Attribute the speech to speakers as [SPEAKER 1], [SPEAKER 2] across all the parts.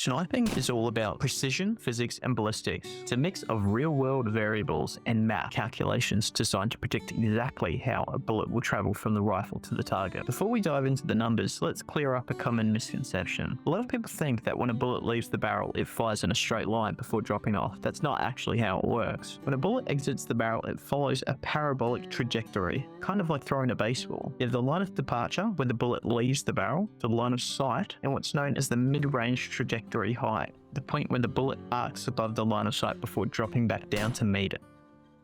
[SPEAKER 1] Sniping is all about precision, physics, and ballistics. It's a mix of real-world variables and math calculations designed to predict exactly how a bullet will travel from the rifle to the target. Before we dive into the numbers, let's clear up a common misconception. A lot of people think that when a bullet leaves the barrel, it flies in a straight line before dropping off. That's not actually how it works. When a bullet exits the barrel, it follows a parabolic trajectory, kind of like throwing a baseball. You have the line of departure, where the bullet leaves the barrel, the line of sight, and what's known as the mid-range trajectory height, the point where the bullet arcs above the line of sight before dropping back down to meet it.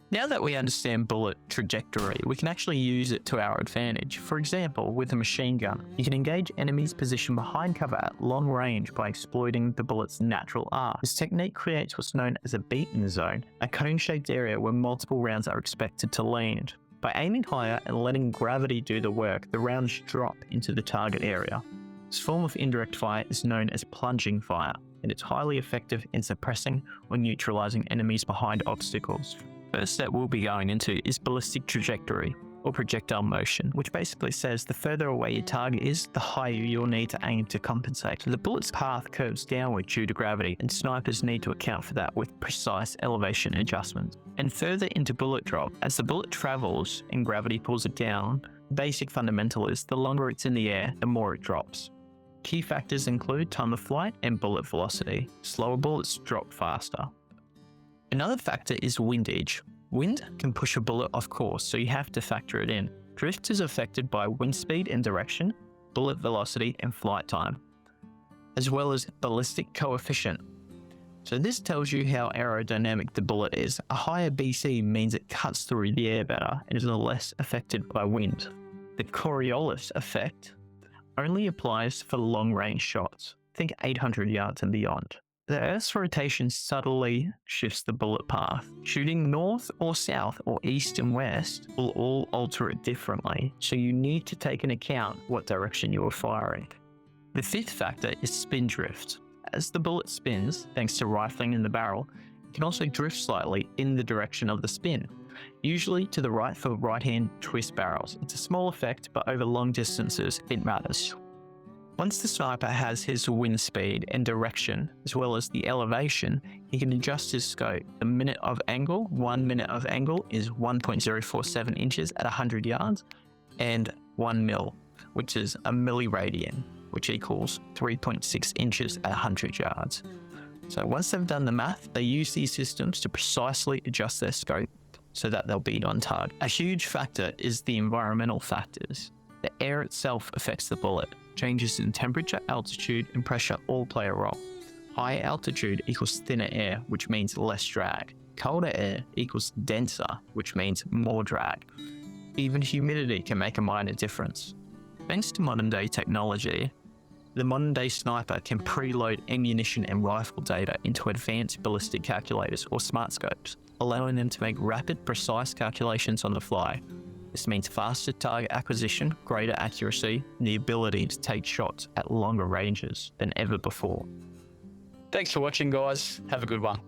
[SPEAKER 1] Now that we understand bullet trajectory, we can actually use it to our advantage. For example, with a machine gun, you can engage enemies positioned behind cover at long range by exploiting the bullet's natural arc. This technique creates what's known as a beaten zone, a cone-shaped area where multiple rounds are expected to land. By aiming higher and letting gravity do the work, the rounds drop into the target area. This form of indirect fire is known as plunging fire, and it's highly effective in suppressing or neutralizing enemies behind obstacles. First step we'll be going into is ballistic trajectory, or projectile motion, which basically says the further away your target is, the higher you'll need to aim to compensate. So the bullet's path curves downward due to gravity, and snipers need to account for that with precise elevation adjustments. And further into bullet drop, as the bullet travels and gravity pulls it down, the basic fundamental is the longer it's in the air, the more it drops. Key factors include time of flight and bullet velocity. Slower bullets drop faster. Another factor is windage. Wind can push a bullet off course, so you have to factor it in. Drift is affected by wind speed and direction, bullet velocity and flight time, as well as ballistic coefficient. So this tells you how aerodynamic the bullet is. A higher BC means it cuts through the air better and is less affected by wind. The Coriolis effect only applies for long-range shots. Think 800 yards and beyond. The Earth's rotation subtly shifts the bullet path. Shooting north or south or east and west will all alter it differently, so you need to take into account what direction you are firing. The fifth factor is spin drift. As the bullet spins, thanks to rifling in the barrel, it can also drift slightly in the direction of the spin, usually to the right for right-hand twist barrels. It's a small effect, but over long distances, it matters. Once the sniper has his wind speed and direction, as well as the elevation, he can adjust his scope. The minute of angle, 1 minute of angle is 1.047 inches at 100 yards, and 1 mil, which is a milliradian, which equals 3.6 inches at 100 yards. So once they've done the math, they use these systems to precisely adjust their scope so that they'll be on target. A huge factor is the environmental factors. The air itself affects the bullet. Changes in temperature, altitude, and pressure all play a role. Higher altitude equals thinner air, which means less drag. Colder air equals denser, which means more drag. Even humidity can make a minor difference. Thanks to modern day technology, the modern day sniper can preload ammunition and rifle data into advanced ballistic calculators or smart scopes, allowing them to make rapid, precise calculations on the fly. This means faster target acquisition, greater accuracy, and the ability to take shots at longer ranges than ever before. Thanks for watching, guys. Have a good one.